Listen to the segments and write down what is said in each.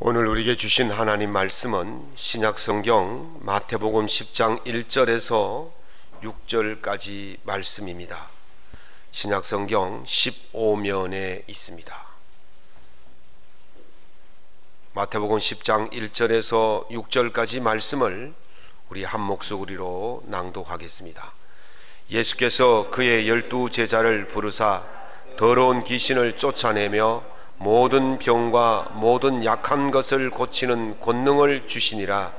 오늘 우리에게 주신 하나님 말씀은 신약성경 마태복음 10장 1절에서 6절까지 말씀입니다. 신약성경 15면에 있습니다. 마태복음 10장 1절에서 6절까지 말씀을 우리 한 목소리로 낭독하겠습니다. 예수께서 그의 12 제자를 부르사 더러운 귀신을 쫓아내며 모든 병과 모든 약한 것을 고치는 권능을 주시니라.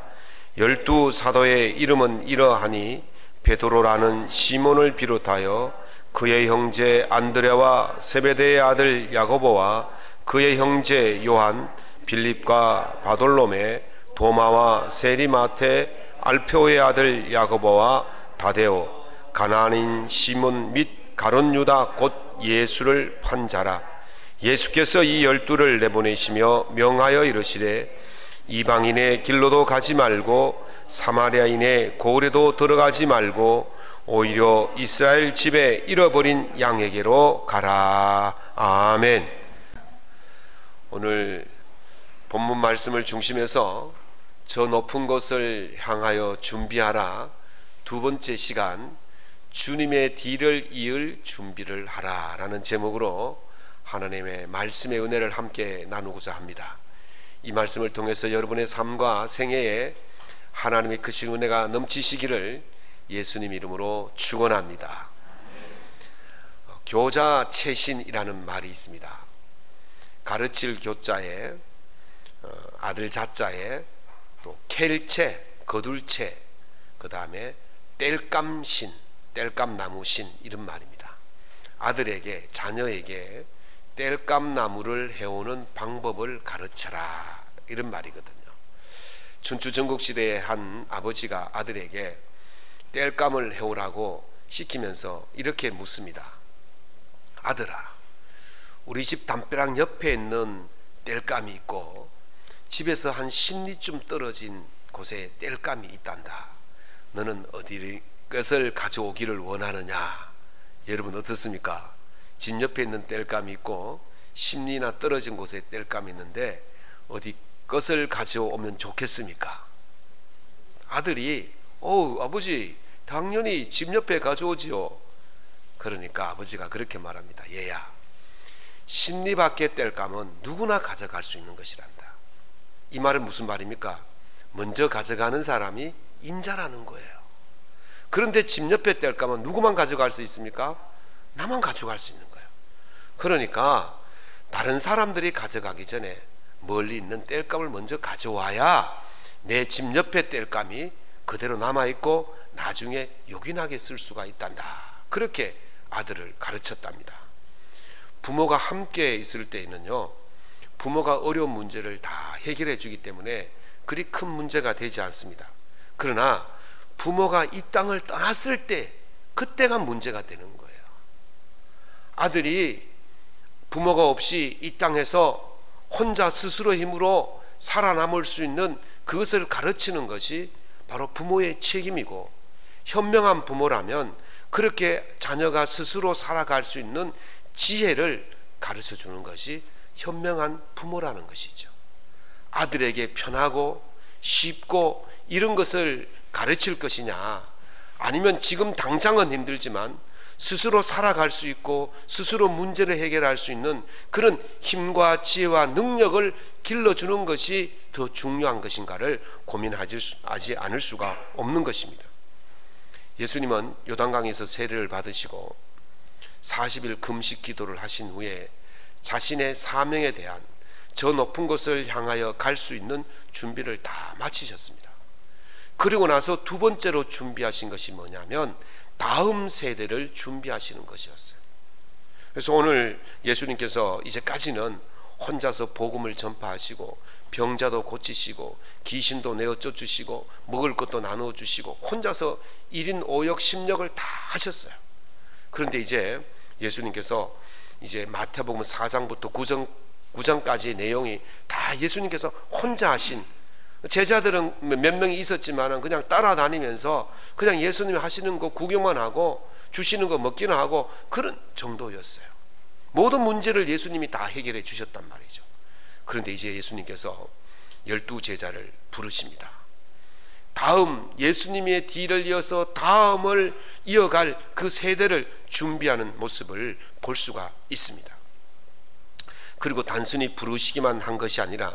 12 사도의 이름은 이러하니 베드로라는 시몬을 비롯하여 그의 형제 안드레와 세베대의 아들 야고보와 그의 형제 요한, 빌립과 바돌로메, 도마와 세리마테, 알페오의 아들 야고보와 다데오, 가나안인 시몬 및 가룟 유다 곧 예수를 판 자라. 예수께서 이 12를 내보내시며 명하여 이르시되 이방인의 길로도 가지 말고 사마리아인의 고을에도 들어가지 말고 오히려 이스라엘 집에 잃어버린 양에게로 가라. 아멘. 오늘 본문 말씀을 중심해서 저 높은 곳을 향하여 준비하라. 두 번째 시간, 주님의 뒤를 이을 준비를 하라 라는 제목으로 하나님의 말씀의 은혜를 함께 나누고자 합니다. 이 말씀을 통해서 여러분의 삶과 생애에 하나님의 크신 은혜가 넘치시기를 예수님 이름으로 축원합니다. 교자체신이라는 말이 있습니다. 가르칠 교자에 아들 자자에 또 켈체, 거둘체, 그 다음에 땔감신, 땔감나무신 이런 말입니다. 아들에게, 자녀에게 땔감나무를 해오는 방법을 가르쳐라 이런 말이거든요. 춘추 전국시대의 한 아버지가 아들에게 땔감을 해오라고 시키면서 이렇게 묻습니다. 아들아, 우리 집 담벼락 옆에 있는 땔감이 있고 집에서 한 10리쯤 떨어진 곳에 땔감이 있단다. 너는 어디 것을 가져오기를 원하느냐? 여러분 어떻습니까? 집 옆에 있는 땔감이 있고 10리나 떨어진 곳에 땔감이 있는데 어디 것을 가져오면 좋겠습니까? 아들이 아버지 당연히 집 옆에 가져오지요. 그러니까 아버지가 그렇게 말합니다. 얘야, 10리 밖의 땔감은 누구나 가져갈 수 있는 것이란다. 이 말은 무슨 말입니까? 먼저 가져가는 사람이 임자라는 거예요. 그런데 집 옆에 땔감은 누구만 가져갈 수 있습니까? 나만 가져갈 수 있는 거예요. 그러니까 다른 사람들이 가져가기 전에 멀리 있는 땔감을 먼저 가져와야 내 집 옆에 땔감이 그대로 남아있고 나중에 요긴하게 쓸 수가 있단다. 그렇게 아들을 가르쳤답니다. 부모가 함께 있을 때에는요, 부모가 어려운 문제를 다 해결해 주기 때문에 그리 큰 문제가 되지 않습니다. 그러나 부모가 이 땅을 떠났을 때 그때가 문제가 되는 거예요. 아들이 부모가 없이 이 땅에서 혼자 스스로 힘으로 살아남을 수 있는 그것을 가르치는 것이 바로 부모의 책임이고, 현명한 부모라면 그렇게 자녀가 스스로 살아갈 수 있는 지혜를 가르쳐 주는 것이 현명한 부모라는 것이죠. 아들에게 편하고 쉽고 이런 것을 가르칠 것이냐, 아니면 지금 당장은 힘들지만 스스로 살아갈 수 있고 스스로 문제를 해결할 수 있는 그런 힘과 지혜와 능력을 길러주는 것이 더 중요한 것인가를 고민하지 않을 수가 없는 것입니다. 예수님은 요단강에서 세례를 받으시고 40일 금식 기도를 하신 후에 자신의 사명에 대한 저 높은 곳을 향하여 갈 수 있는 준비를 다 마치셨습니다. 그리고 나서 두 번째로 준비하신 것이 뭐냐면 다음 세대를 준비하시는 것이었어요. 그래서 오늘 예수님께서 이제까지는 혼자서 복음을 전파하시고 병자도 고치시고 귀신도 내어 쫓으시고 먹을 것도 나누어 주시고 혼자서 1인 5역 10역을 다 하셨어요. 그런데 이제 예수님께서 이제 마태복음 4장부터 9장까지의 내용이 다 예수님께서 혼자 하신, 제자들은 몇 명이 있었지만 그냥 따라다니면서 그냥 예수님이 하시는 거 구경만 하고 주시는 거 먹기는 하고 그런 정도였어요. 모든 문제를 예수님이 다 해결해 주셨단 말이죠. 그런데 이제 예수님께서 12 제자를 부르십니다. 다음 예수님의 뒤를 이어서 다음을 이어갈 그 세대를 준비하는 모습을 볼 수가 있습니다. 그리고 단순히 부르시기만 한 것이 아니라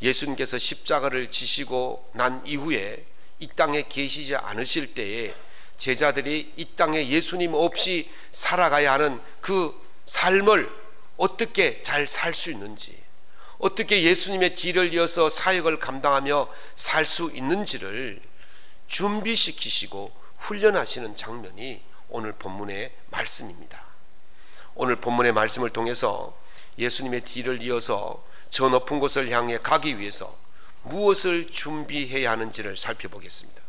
예수님께서 십자가를 지시고 난 이후에 이 땅에 계시지 않으실 때에 제자들이 이 땅에 예수님 없이 살아가야 하는 그 삶을 어떻게 잘 살 수 있는지, 어떻게 예수님의 뒤를 이어서 사역을 감당하며 살 수 있는지를 준비시키시고 훈련하시는 장면이 오늘 본문의 말씀입니다. 오늘 본문의 말씀을 통해서 예수님의 뒤를 이어서 저 높은 곳을 향해 가기 위해서 무엇을 준비해야 하는지를 살펴보겠습니다.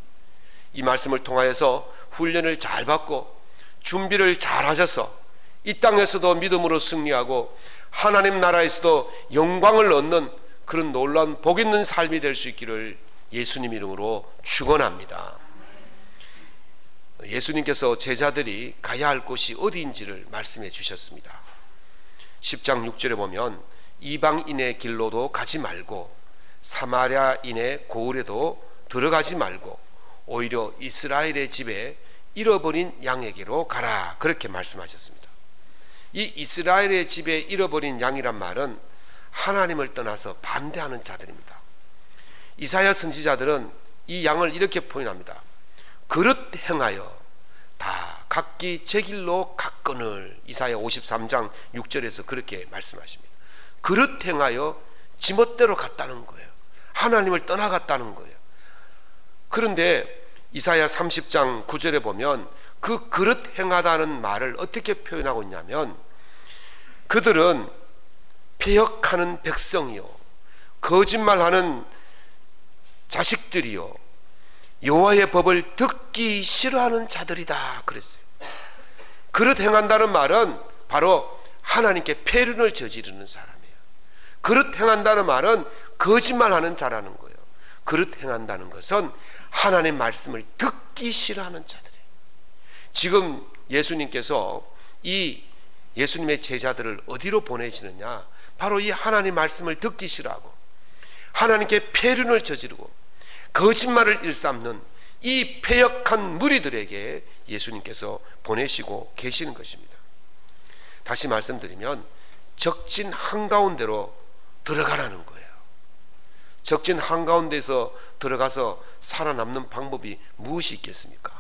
이 말씀을 통하여서 훈련을 잘 받고 준비를 잘 하셔서 이 땅에서도 믿음으로 승리하고 하나님 나라에서도 영광을 얻는 그런 놀라운 복 있는 삶이 될 수 있기를 예수님 이름으로 축원합니다. 예수님께서 제자들이 가야 할 곳이 어디인지를 말씀해 주셨습니다. 10장 6절에 보면 이방인의 길로도 가지 말고 사마리아인의 고을에도 들어가지 말고 오히려 이스라엘의 집에 잃어버린 양에게로 가라, 그렇게 말씀하셨습니다. 이 이스라엘의 집에 잃어버린 양이란 말은 하나님을 떠나서 반대하는 자들입니다. 이사야 선지자들은 이 양을 이렇게 표현합니다. 그릇 행하여 다 각기 제 길로 갔거늘. 이사야 53장 6절에서 그렇게 말씀하십니다. 그릇 행하여 지멋대로 갔다는 거예요. 하나님을 떠나갔다는 거예요. 그런데 이사야 30장 9절에 보면 그 그릇 행하다는 말을 어떻게 표현하고 있냐면, 그들은 폐역하는 백성이요 거짓말하는 자식들이요 여호와의 법을 듣기 싫어하는 자들이다 그랬어요. 그릇 행한다는 말은 바로 하나님께 폐륜을 저지르는 사람이에요. 그릇 행한다는 말은 거짓말하는 자라는 거예요. 그릇 행한다는 것은 하나님 말씀을 듣기 싫어하는 자들이에요. 지금 예수님께서 이 예수님의 제자들을 어디로 보내시느냐, 바로 이 하나님 말씀을 듣기 싫어하고 하나님께 폐륜을 저지르고 거짓말을 일삼는 이 패역한 무리들에게 예수님께서 보내시고 계시는 것입니다. 다시 말씀드리면 적진 한가운데로 들어가라는 거예요. 적진 한가운데서 들어가서 살아남는 방법이 무엇이 있겠습니까?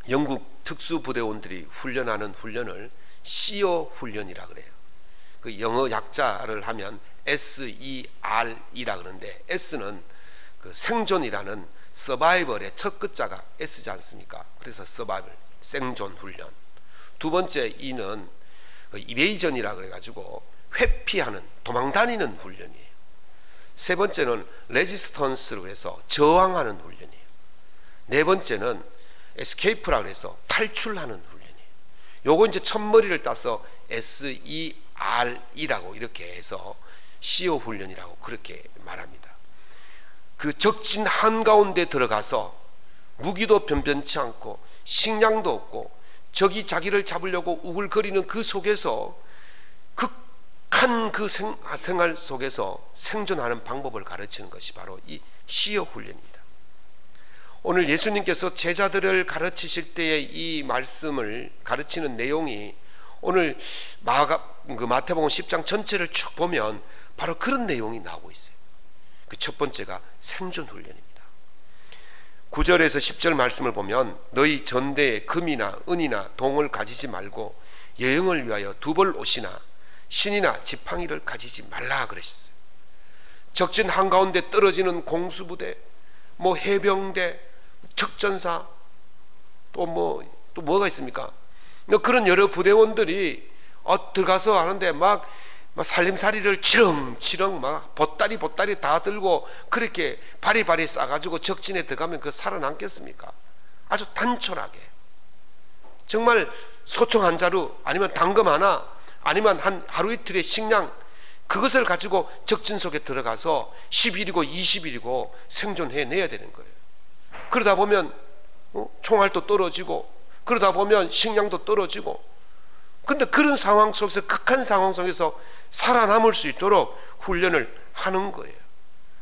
영국 특수부대원들이 훈련하는 훈련을 시어 훈련이라 그래요. 그 영어 약자를 하면 SER이라 그러는데, S는 그 생존이라는 서바이벌의 첫 글자가 S지 않습니까? 그래서 서바이벌, 생존 훈련. 두 번째 E는 이베이전이라 그래가지고 회피하는, 도망다니는 훈련이에요. 세 번째는 레지스턴스로 해서 저항하는 훈련이에요. 네 번째는 에스케이프라 그래서 탈출하는 훈련이에요. 요거 이제 첫머리를 따서 SER이라고 이렇게 해서 시오 훈련이라고 그렇게 말합니다. 그 적진 한가운데 들어가서 무기도 변변치 않고 식량도 없고 적이 자기를 잡으려고 우글거리는 그 속에서 극한 그 생활 속에서 생존하는 방법을 가르치는 것이 바로 이 시오 훈련입니다. 오늘 예수님께서 제자들을 가르치실 때의 이 말씀을 가르치는 내용이 오늘 마태복음 10장 전체를 쭉 보면 바로 그런 내용이 나오고 있어요. 그 첫 번째가 생존 훈련입니다. 9절에서 10절 말씀을 보면 너희 전대에 금이나 은이나 동을 가지지 말고 여행을 위하여 두벌 옷이나 신이나 지팡이를 가지지 말라 그러셨어요. 적진 한가운데 떨어지는 공수부대, 뭐 해병대, 특전사, 또 뭐가 있습니까? 그런 여러 부대원들이 들어가서 하는데 막 살림살이를 치렁치렁 막 보따리 다 들고 그렇게 바리바리 싸가지고 적진에 들어가면 그 살아남겠습니까? 아주 단촐하게 정말 소총 한 자루 아니면 당금 하나 아니면 한 하루 이틀의 식량, 그것을 가지고 적진 속에 들어가서 10일이고 20일이고 생존해내야 되는 거예요. 그러다 보면 총알도 떨어지고, 그러다 보면 식량도 떨어지고, 근데 그런 상황 속에서, 극한 상황 속에서 살아남을 수 있도록 훈련을 하는 거예요.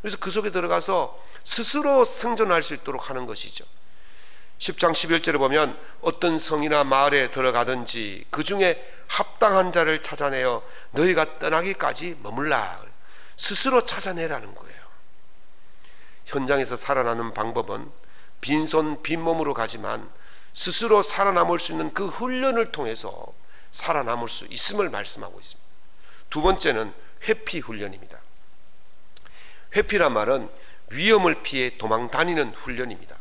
그래서 그 속에 들어가서 스스로 생존할 수 있도록 하는 것이죠. 10장 11절에 보면 어떤 성이나 마을에 들어가든지 그 중에 합당한 자를 찾아내어 너희가 떠나기까지 머물라. 스스로 찾아내라는 거예요. 현장에서 살아나는 방법은 빈손 빈몸으로 가지만 스스로 살아남을 수 있는 그 훈련을 통해서 살아남을 수 있음을 말씀하고 있습니다. 두 번째는 회피 훈련입니다. 회피란 말은 위험을 피해 도망 다니는 훈련입니다.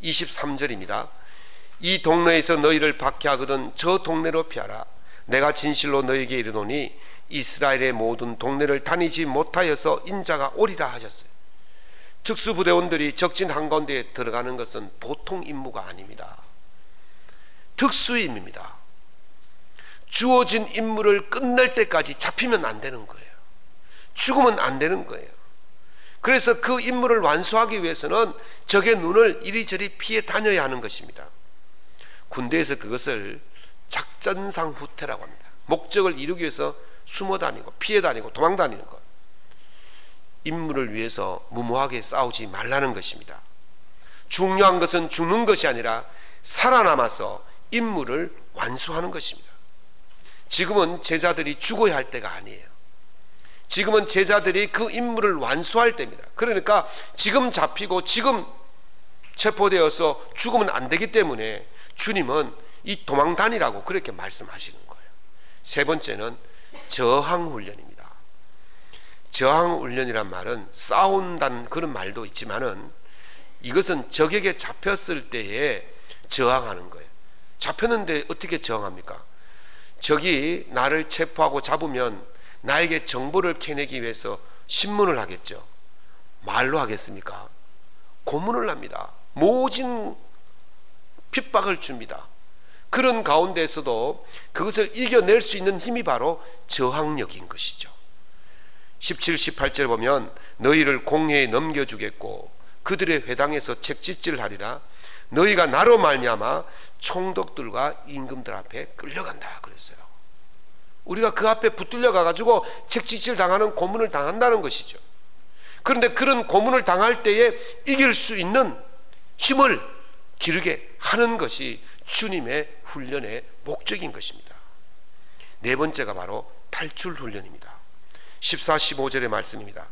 23절입니다. 이 동네에서 너희를 박해하거든 저 동네로 피하라. 내가 진실로 너희에게 이르노니 이스라엘의 모든 동네를 다니지 못하여서 인자가 오리라 하셨어요. 특수부대원들이 적진 한가운데에 들어가는 것은 보통 임무가 아닙니다. 특수임입니다. 주어진 임무를 끝낼 때까지 잡히면 안 되는 거예요. 죽으면 안 되는 거예요. 그래서 그 임무를 완수하기 위해서는 적의 눈을 이리저리 피해 다녀야 하는 것입니다. 군대에서 그것을 작전상 후퇴라고 합니다. 목적을 이루기 위해서 숨어 다니고 피해 다니고 도망 다니는 것. 임무를 위해서 무모하게 싸우지 말라는 것입니다. 중요한 것은 죽는 것이 아니라 살아남아서 임무를 완수하는 것입니다. 지금은 제자들이 죽어야 할 때가 아니에요. 지금은 제자들이 그 임무를 완수할 때입니다. 그러니까 지금 잡히고 지금 체포되어서 죽으면 안 되기 때문에 주님은 이 도망 다니라고 그렇게 말씀하시는 거예요. 세 번째는 저항훈련입니다. 저항훈련이란 말은 싸운다는 그런 말도 있지만은 이것은 적에게 잡혔을 때에 저항하는 거예요. 잡혔는데 어떻게 저항합니까? 적이 나를 체포하고 잡으면 나에게 정보를 캐내기 위해서 신문을 하겠죠. 말로 하겠습니까? 고문을 합니다. 모진 핍박을 줍니다. 그런 가운데에서도 그것을 이겨낼 수 있는 힘이 바로 저항력인 것이죠. 17, 18절에 보면 너희를 공회에 넘겨주겠고 그들의 회당에서 책짓질하리라. 너희가 나로 말미암아 총독들과 임금들 앞에 끌려간다 그랬어요. 우리가 그 앞에 붙들려 가가지고 책짓질 당하는 고문을 당한다는 것이죠. 그런데 그런 고문을 당할 때에 이길 수 있는 힘을 기르게 하는 것이 주님의 훈련의 목적인 것입니다. 네 번째가 바로 탈출 훈련입니다. 14, 15절의 말씀입니다.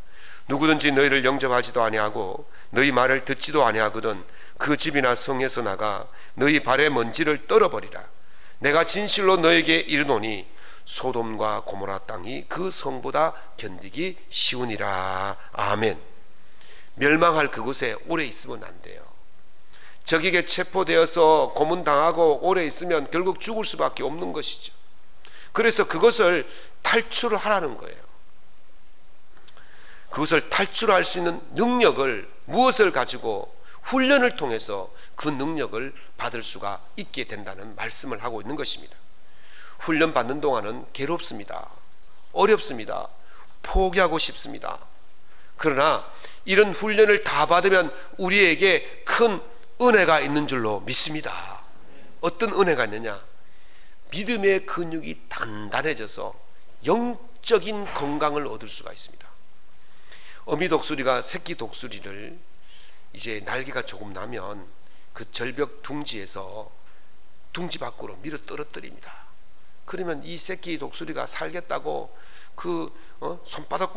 누구든지 너희를 영접하지도 아니하고 너희 말을 듣지도 아니하거든 그 집이나 성에서 나가 너희 발의 먼지를 떨어버리라. 내가 진실로 너에게 이르노니 소돔과 고모라 땅이 그 성보다 견디기 쉬우니라. 아멘. 멸망할 그곳에 오래 있으면 안 돼요. 적에게 체포되어서 고문당하고 오래 있으면 결국 죽을 수밖에 없는 것이죠. 그래서 그것을 탈출하라는 거예요. 그것을 탈출할 수 있는 능력을 무엇을 가지고 훈련을 통해서 그 능력을 받을 수가 있게 된다는 말씀을 하고 있는 것입니다. 훈련 받는 동안은 괴롭습니다. 어렵습니다. 포기하고 싶습니다. 그러나 이런 훈련을 다 받으면 우리에게 큰 은혜가 있는 줄로 믿습니다. 어떤 은혜가 있느냐? 믿음의 근육이 단단해져서 영적인 건강을 얻을 수가 있습니다. 어미 독수리가 새끼 독수리를 이제 날개가 조금 나면 그 절벽 둥지에서 둥지 밖으로 밀어 떨어뜨립니다. 그러면 이 새끼 독수리가 살겠다고 그 손바닥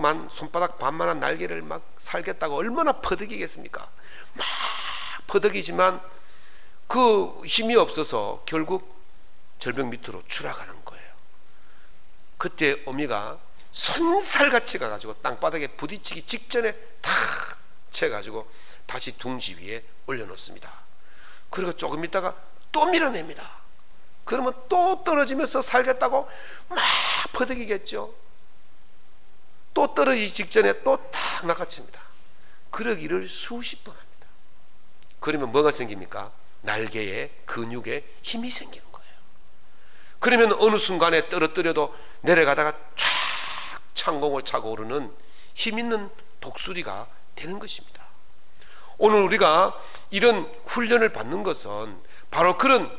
반만한 날개를 막 살겠다고 얼마나 퍼득이겠습니까? 막 퍼득이지만 그 힘이 없어서 결국 절벽 밑으로 추락하는 거예요. 그때 어미가 손살같이 가가지고 땅바닥에 부딪히기 직전에 탁 채가지고 다시 둥지 위에 올려놓습니다. 그리고 조금 있다가 또 밀어냅니다. 그러면 또 떨어지면서 살겠다고 막 퍼득이겠죠. 또 떨어지기 직전에 또 탁 낚아챕니다. 그러기를 수십 번 합니다. 그러면 뭐가 생깁니까? 날개에 근육에 힘이 생기는 거예요. 그러면 어느 순간에 떨어뜨려도 내려가다가 쫙 창공을 차고 오르는 힘 있는 독수리가 되는 것입니다. 오늘 우리가 이런 훈련을 받는 것은 바로 그런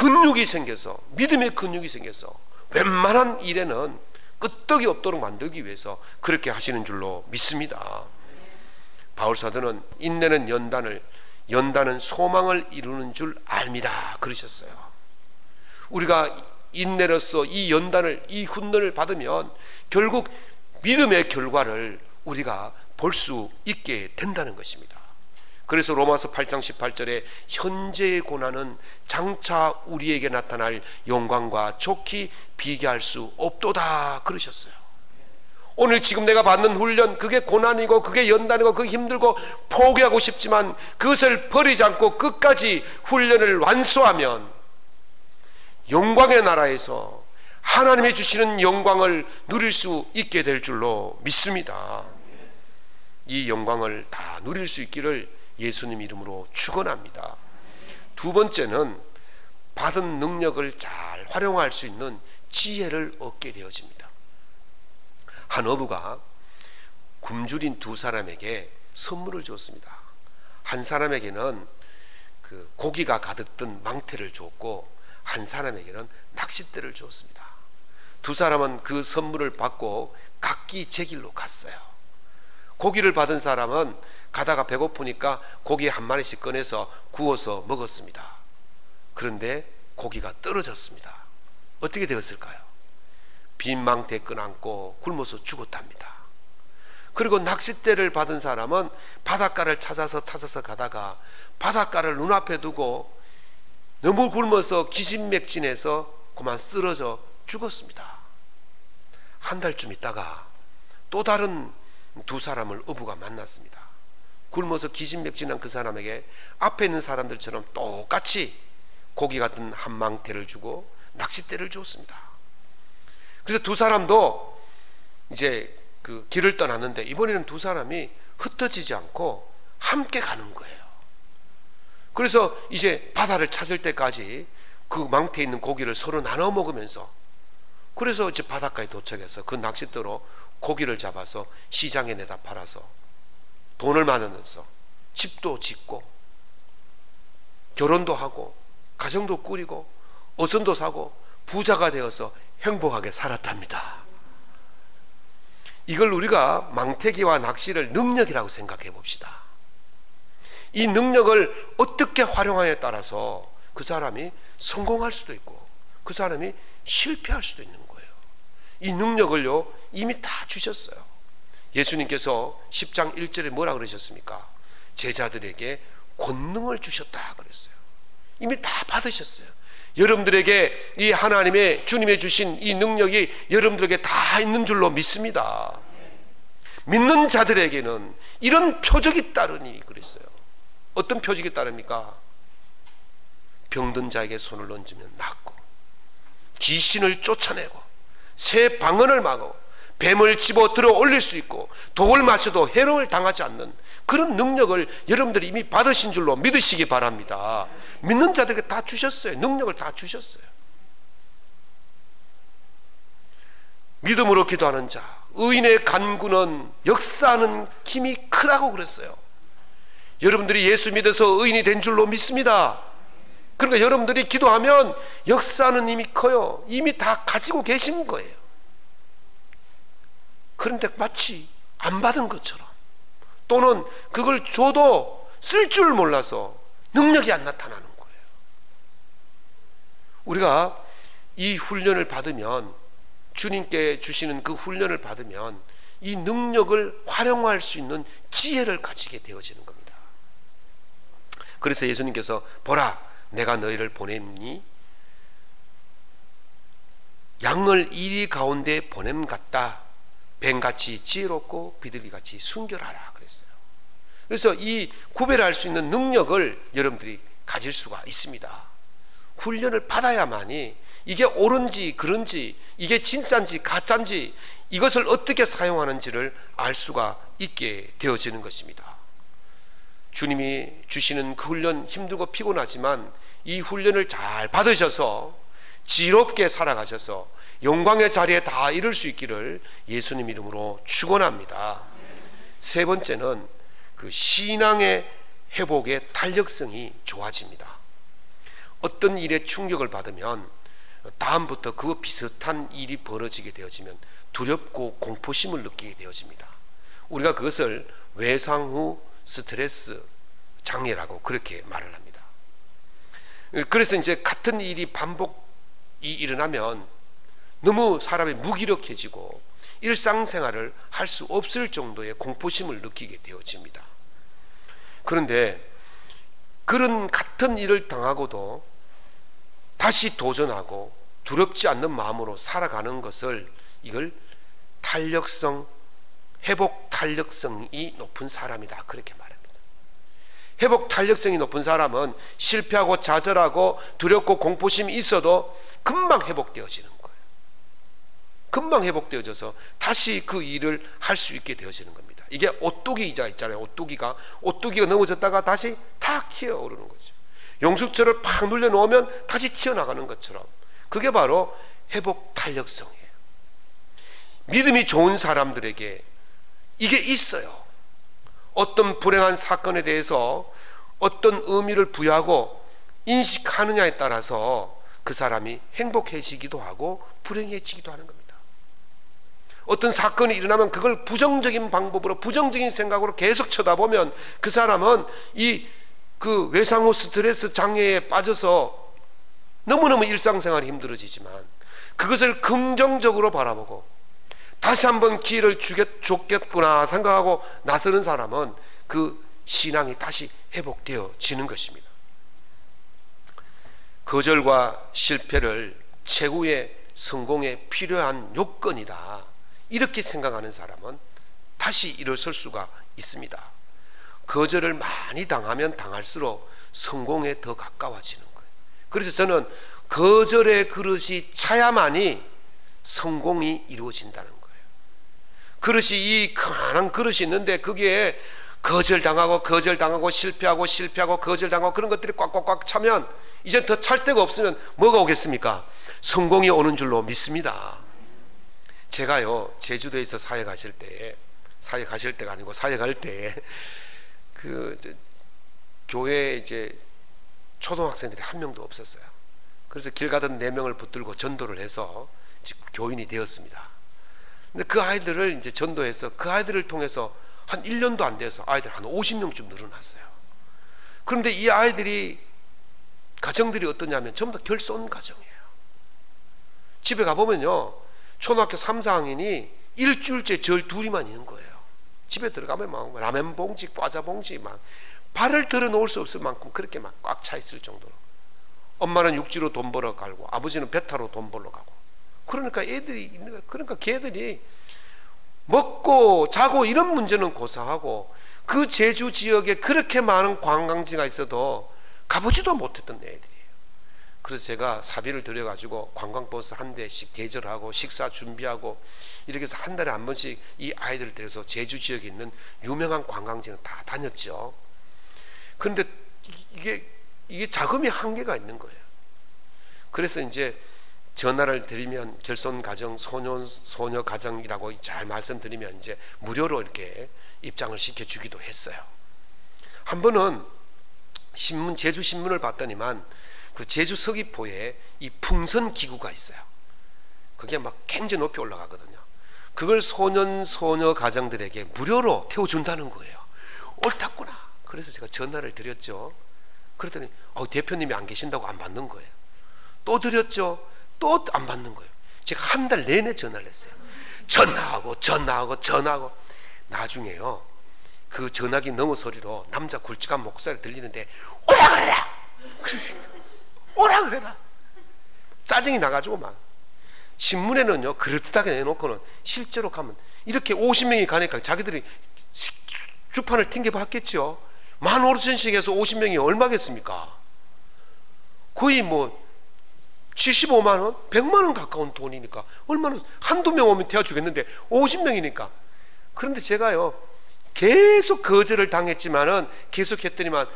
근육이 생겨서, 믿음의 근육이 생겨서 웬만한 일에는 끄떡이 없도록 만들기 위해서 그렇게 하시는 줄로 믿습니다. 바울사도는 인내는 연단을, 연단은 소망을 이루는 줄 알미라 그러셨어요. 우리가 인내로서 이 연단을, 이 훈련을 받으면 결국 믿음의 결과를 우리가 볼 수 있게 된다는 것입니다. 그래서 로마서 8장 18절에 현재의 고난은 장차 우리에게 나타날 영광과 좋게 비교할 수 없도다 그러셨어요. 오늘 지금 내가 받는 훈련, 그게 고난이고 그게 연단이고 그게 힘들고 포기하고 싶지만 그것을 버리지 않고 끝까지 훈련을 완수하면 영광의 나라에서 하나님이 주시는 영광을 누릴 수 있게 될 줄로 믿습니다. 이 영광을 다 누릴 수 있기를 예수님 이름으로 축원합니다. 두 번째는 받은 능력을 잘 활용할 수 있는 지혜를 얻게 되어집니다. 한 어부가 굶주린 두 사람에게 선물을 줬습니다. 한 사람에게는 그 고기가 가득 든 망태를 줬고 한 사람에게는 낚싯대를 줬습니다. 두 사람은 그 선물을 받고 각기 제 길로 갔어요. 고기를 받은 사람은 가다가 배고프니까 고기 한 마리씩 꺼내서 구워서 먹었습니다. 그런데 고기가 떨어졌습니다. 어떻게 되었을까요? 빈 망태 끈안고 굶어서 죽었답니다. 그리고 낚싯대를 받은 사람은 바닷가를 찾아서 가다가 바닷가를 눈앞에 두고 너무 굶어서 기진맥진해서 그만 쓰러져 죽었습니다. 한 달쯤 있다가 또 다른 두 사람을 어부가 만났습니다. 굶어서 기진맥진한 그 사람에게 앞에 있는 사람들처럼 똑같이 고기 같은 한 망태를 주고 낚싯대를 줬습니다. 그래서 두 사람도 이제 그 길을 떠났는데 이번에는 두 사람이 흩어지지 않고 함께 가는 거예요. 그래서 이제 바다를 찾을 때까지 그 망태에 있는 고기를 서로 나눠 먹으면서, 그래서 이제 바닷가에 도착해서 그 낚싯대로 고기를 잡아서 시장에 내다 팔아서 돈을 만들어서 집도 짓고 결혼도 하고 가정도 꾸리고 어선도 사고 부자가 되어서 행복하게 살았답니다. 이걸 우리가 망태기와 낚시를 능력이라고 생각해 봅시다. 이 능력을 어떻게 활용하냐에 따라서 그 사람이 성공할 수도 있고 그 사람이 실패할 수도 있는 거예요. 이 능력을요 이미 다 주셨어요. 예수님께서 10장 1절에 뭐라 그러셨습니까? 제자들에게 권능을 주셨다 그랬어요. 이미 다 받으셨어요. 여러분들에게 이 하나님의 주님의 주신 이 능력이 여러분들에게 다 있는 줄로 믿습니다. 믿는 자들에게는 이런 표적이 따르니 그랬어요. 어떤 표적이 따릅니까? 병든 자에게 손을 얹으면 낫고, 귀신을 쫓아내고, 새 방언을 막고, 뱀을 집어 들어 올릴 수 있고, 독을 마셔도 해로움을 당하지 않는 그런 능력을 여러분들이 이미 받으신 줄로 믿으시기 바랍니다. 믿는 자들에게 다 주셨어요. 능력을 다 주셨어요. 믿음으로 기도하는 자, 의인의 간구는 역사하는 힘이 크다고 그랬어요. 여러분들이 예수 믿어서 의인이 된 줄로 믿습니다. 그러니까 여러분들이 기도하면 역사하는 힘이 커요. 이미 다 가지고 계신 거예요. 그런데 마치 안 받은 것처럼, 또는 그걸 줘도 쓸 줄 몰라서 능력이 안 나타나는 거예요. 우리가 이 훈련을 받으면, 주님께 주시는 그 훈련을 받으면 이 능력을 활용할 수 있는 지혜를 가지게 되어지는 겁니다. 그래서 예수님께서 보라 내가 너희를 보냄니 양을 이리 가운데 보냄 같다. 뱀같이 지혜롭고 비둘기같이 순결하라 그랬어요. 그래서 이 구별할 수 있는 능력을 여러분들이 가질 수가 있습니다. 훈련을 받아야만이 이게 옳은지 그른지, 이게 진짜인지 가짜인지, 이것을 어떻게 사용하는지를 알 수가 있게 되어지는 것입니다. 주님이 주시는 그 훈련 힘들고 피곤하지만 이 훈련을 잘 받으셔서 지혜롭게 살아가셔서 영광의 자리에 다 이룰 수 있기를 예수님 이름으로 축원합니다. 세 번째는 그 신앙의 회복의 탄력성이 좋아집니다. 어떤 일에 충격을 받으면 다음부터 그 비슷한 일이 벌어지게 되어지면 두렵고 공포심을 느끼게 되어집니다. 우리가 그것을 외상 후 스트레스 장애라고 그렇게 말을 합니다. 그래서 이제 같은 일이 반복이 일어나면 너무 사람이 무기력해지고 일상생활을 할 수 없을 정도의 공포심을 느끼게 되어집니다. 그런데 그런 같은 일을 당하고도 다시 도전하고 두렵지 않는 마음으로 살아가는 것을, 이걸 탄력성, 회복 탄력성이 높은 사람이다 그렇게 말합니다. 회복 탄력성이 높은 사람은 실패하고 좌절하고 두렵고 공포심이 있어도 금방 회복되어지는 거예요. 금방 회복되어져서 다시 그 일을 할 수 있게 되어지는 겁니다. 이게 오뚜기자 있잖아요. 오뚜기가 넘어졌다가 다시 탁 튀어오르는 거죠. 용숙철을 팍 눌려놓으면 다시 튀어나가는 것처럼, 그게 바로 회복 탄력성이에요. 믿음이 좋은 사람들에게 이게 있어요. 어떤 불행한 사건에 대해서 어떤 의미를 부여하고 인식하느냐에 따라서 그 사람이 행복해지기도 하고 불행해지기도 하는 겁니다. 어떤 사건이 일어나면 그걸 부정적인 방법으로, 부정적인 생각으로 계속 쳐다보면 그 사람은 그 외상 후 스트레스 장애에 빠져서 너무너무 일상생활이 힘들어지지만, 그것을 긍정적으로 바라보고 다시 한번 기회를 줬겠구나 생각하고 나서는 사람은 그 신앙이 다시 회복되어지는 것입니다. 거절과 실패를 최후의 성공에 필요한 요건이다 이렇게 생각하는 사람은 다시 일어설 수가 있습니다. 거절을 많이 당하면 당할수록 성공에 더 가까워지는 거예요. 그래서 저는 거절의 그릇이 차야만이 성공이 이루어진다는 거예요. 그릇이, 이 그만한 그릇이 있는데 거기에 거절당하고 실패하고 거절당하고 그런 것들이 꽉꽉꽉 차면 이제 더 찰 데가 없으면 뭐가 오겠습니까? 성공이 오는 줄로 믿습니다. 제가요, 제주도에서 사회 가실 때가 아니고 사회 갈 때 교회에 이제 초등학생들이 한 명도 없었어요. 그래서 길 가던 4명을 붙들고 전도를 해서 교인이 되었습니다. 근데 그 아이들을 이제 전도해서 그 아이들을 통해서 한 1년도 안 돼서 아이들 한 50명쯤 늘어났어요. 그런데 이 아이들이, 가정들이 어떠냐면 전부 다 결손 가정이에요. 집에 가보면요, 초등학교 3, 4학년이 일주일째 절 둘이만 있는 거예요. 집에 들어가면 막 라면 봉지, 과자 봉지, 막 발을 들어 놓을 수 없을 만큼 그렇게 막 꽉 차 있을 정도로. 엄마는 육지로 돈 벌어 가고 아버지는 배 타러 돈 벌러 가고. 그러니까 애들이 있는 거예요. 그러니까 걔들이 먹고 자고 이런 문제는 고사하고, 그 제주 지역에 그렇게 많은 관광지가 있어도 가보지도 못했던 애들이에요. 그래서 제가 사비를 들여가지고 관광버스 한 대씩 대절하고 식사 준비하고 이렇게 해서 한 달에 한 번씩 이 아이들을 데려서 제주 지역에 있는 유명한 관광지는 다 다녔죠. 그런데 이게 자금이 한계가 있는 거예요. 그래서 이제 전화를 드리면 결손 가정, 소녀 가정이라고 잘 말씀드리면 이제 무료로 이렇게 입장을 시켜주기도 했어요. 한 번은 제주 신문을 봤더니만 그 제주 서귀포에 이 풍선 기구가 있어요. 그게 막 굉장히 높이 올라가거든요. 그걸 소녀 가정들에게 무료로 태워준다는 거예요. 옳았구나. 그래서 제가 전화를 드렸죠. 그랬더니 대표님이 안 계신다고 안 받는 거예요. 또 드렸죠. 또 안 받는 거예요. 제가 한 달 내내 전화를 했어요. 전화하고 나중에요, 그 전화기 너머 소리로 남자 굵직한 목소리 들리는데 오라 그래라. 오라 그래라. 짜증이 나가지고 막 신문에는요 그럴듯하게 내놓고는 실제로 가면 이렇게 50명이 가니까 자기들이 주판을 튕겨봤겠죠. 15,000씩 해서 50명이 얼마겠습니까? 거의 뭐 75만원, 100만원 가까운 돈이니까 얼마나, 한두 명 오면 태워주겠는데 50명이니까. 그런데 제가요 계속 거절을 당했지만은 계속 했더니만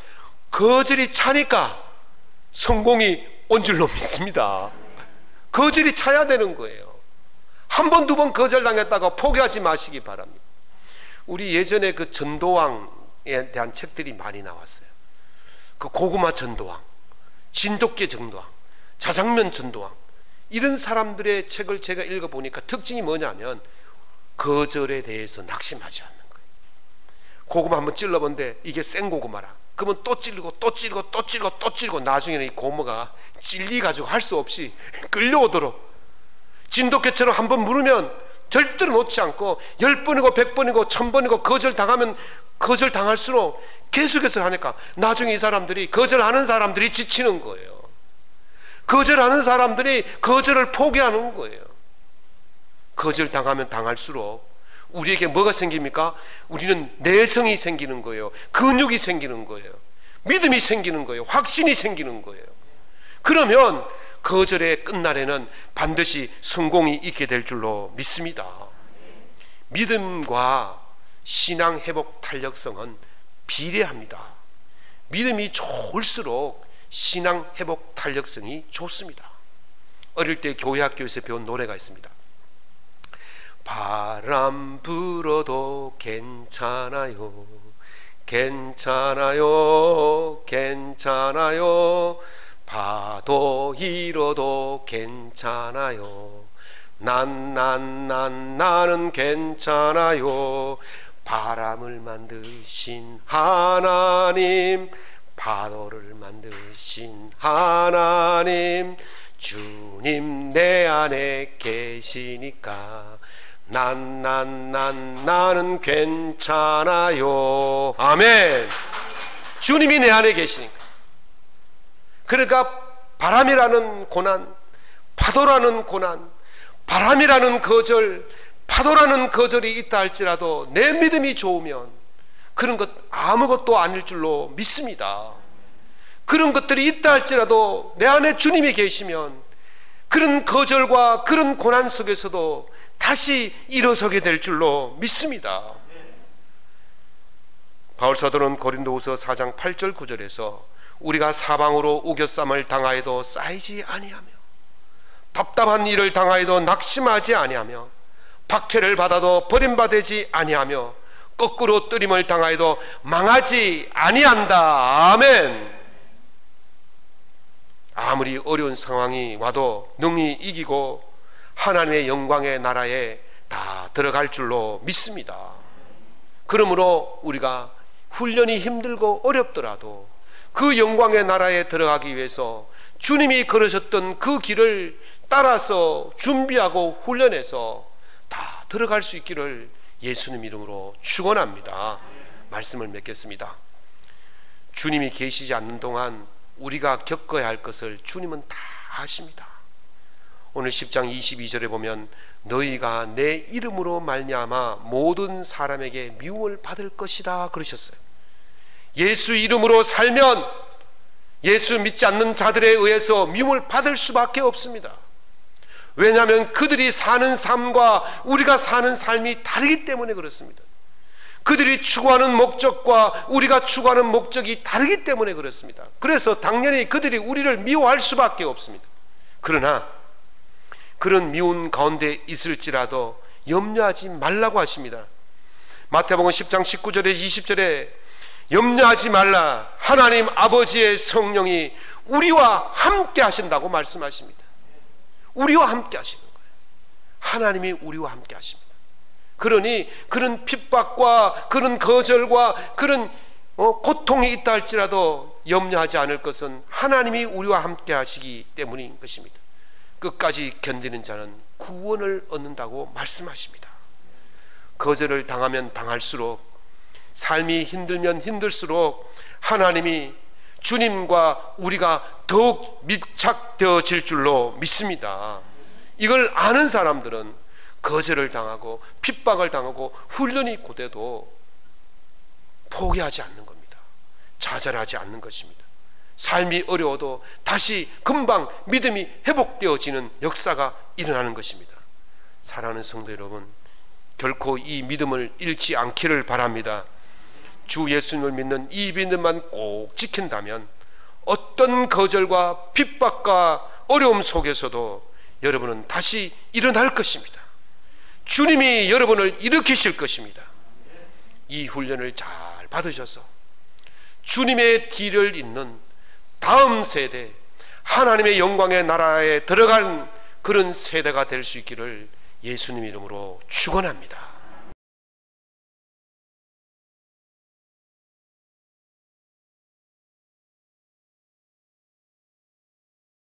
거절이 차니까 성공이 온 줄로 믿습니다. 거절이 차야 되는 거예요. 한 번, 두 번 거절당했다가 포기하지 마시기 바랍니다. 우리 예전에 그 전도왕에 대한 책들이 많이 나왔어요. 그 고구마 전도왕, 진돗개 전도왕, 자장면 전도왕, 이런 사람들의 책을 제가 읽어보니까 특징이 뭐냐면 거절에 대해서 낙심하지 않는 거예요. 고구마 한번 찔러본데 이게 생고구마라 그러면 또 찔리고 또 찔리고 또 찔리고 또 찔리고 나중에는 이 고구마가 찔리가지고 할 수 없이 끌려오도록, 진돗개처럼 한번 물으면 절대로 놓지 않고 10번이고 100번이고 1000번이고 거절당하면 거절당할수록 계속해서 하니까 나중에 이 사람들이, 거절하는 사람들이 지치는 거예요. 거절하는 사람들이 거절을 포기하는 거예요. 거절당하면 당할수록 우리에게 뭐가 생깁니까? 우리는 내성이 생기는 거예요. 근육이 생기는 거예요. 믿음이 생기는 거예요. 확신이 생기는 거예요. 그러면 거절의 끝날에는 반드시 성공이 있게 될 줄로 믿습니다. 믿음과 신앙 회복 탄력성은 비례합니다. 믿음이 좋을수록 신앙 회복 탄력성이 좋습니다. 어릴 때 교회 학교에서 배운 노래가 있습니다. 바람 불어도 괜찮아요, 괜찮아요, 괜찮아요. 파도 일어도 괜찮아요. 나는 괜찮아요. 바람을 만드신 하나님, 파도를 만드신 하나님, 주님 내 안에 계시니까 나는 괜찮아요. 아멘. 주님이 내 안에 계시니까. 그러니까 바람이라는 고난, 파도라는 고난, 바람이라는 거절, 파도라는 거절이 있다 할지라도 내 믿음이 좋으면 그런 것 아무것도 아닐 줄로 믿습니다. 그런 것들이 있다 할지라도 내 안에 주님이 계시면 그런 거절과 그런 고난 속에서도 다시 일어서게 될 줄로 믿습니다. 바울 사도는 고린도후서 4장 8절 9절에서 우리가 사방으로 우겨쌈을 당하여도 쌓이지 아니하며 답답한 일을 당하여도 낙심하지 아니하며 박해를 받아도 버림받지 아니하며 거꾸로 뜨림을 당하여도 망하지 아니한다. 아멘. 아무리 어려운 상황이 와도 능히 이기고 하나님의 영광의 나라에 다 들어갈 줄로 믿습니다. 그러므로 우리가 훈련이 힘들고 어렵더라도 그 영광의 나라에 들어가기 위해서 주님이 걸으셨던 그 길을 따라서 준비하고 훈련해서 다 들어갈 수 있기를 예수님 이름으로 축원합니다. 말씀을 맺겠습니다. 주님이 계시지 않는 동안 우리가 겪어야 할 것을 주님은 다 아십니다. 오늘 10장 22절에 보면 너희가 내 이름으로 말미암아 모든 사람에게 미움을 받을 것이라 그러셨어요. 예수 이름으로 살면 예수 믿지 않는 자들에 의해서 미움을 받을 수밖에 없습니다. 왜냐하면 그들이 사는 삶과 우리가 사는 삶이 다르기 때문에 그렇습니다. 그들이 추구하는 목적과 우리가 추구하는 목적이 다르기 때문에 그렇습니다. 그래서 당연히 그들이 우리를 미워할 수밖에 없습니다. 그러나 그런 미운 가운데 있을지라도 염려하지 말라고 하십니다. 마태복음 10장 19절에 20절에 염려하지 말라, 하나님 아버지의 성령이 우리와 함께 하신다고 말씀하십니다. 우리와 함께 하시는 거예요. 하나님이 우리와 함께 하십니다. 그러니 그런 핍박과 그런 거절과 그런 고통이 있다 할지라도 염려하지 않을 것은 하나님이 우리와 함께 하시기 때문인 것입니다. 끝까지 견디는 자는 구원을 얻는다고 말씀하십니다. 거절을 당하면 당할수록, 삶이 힘들면 힘들수록 하나님이, 주님과 우리가 더욱 밀착되어질 줄로 믿습니다. 이걸 아는 사람들은 거절을 당하고 핍박을 당하고 훈련이 고돼도 포기하지 않는 겁니다. 좌절하지 않는 것입니다. 삶이 어려워도 다시 금방 믿음이 회복되어지는 역사가 일어나는 것입니다. 사랑하는 성도 여러분, 결코 이 믿음을 잃지 않기를 바랍니다. 주 예수님을 믿는 이 믿음만 꼭 지킨다면 어떤 거절과 핍박과 어려움 속에서도 여러분은 다시 일어날 것입니다. 주님이 여러분을 일으키실 것입니다. 이 훈련을 잘 받으셔서 주님의 뒤를 잇는 다음 세대, 하나님의 영광의 나라에 들어간 그런 세대가 될 수 있기를 예수님 이름으로 축원합니다.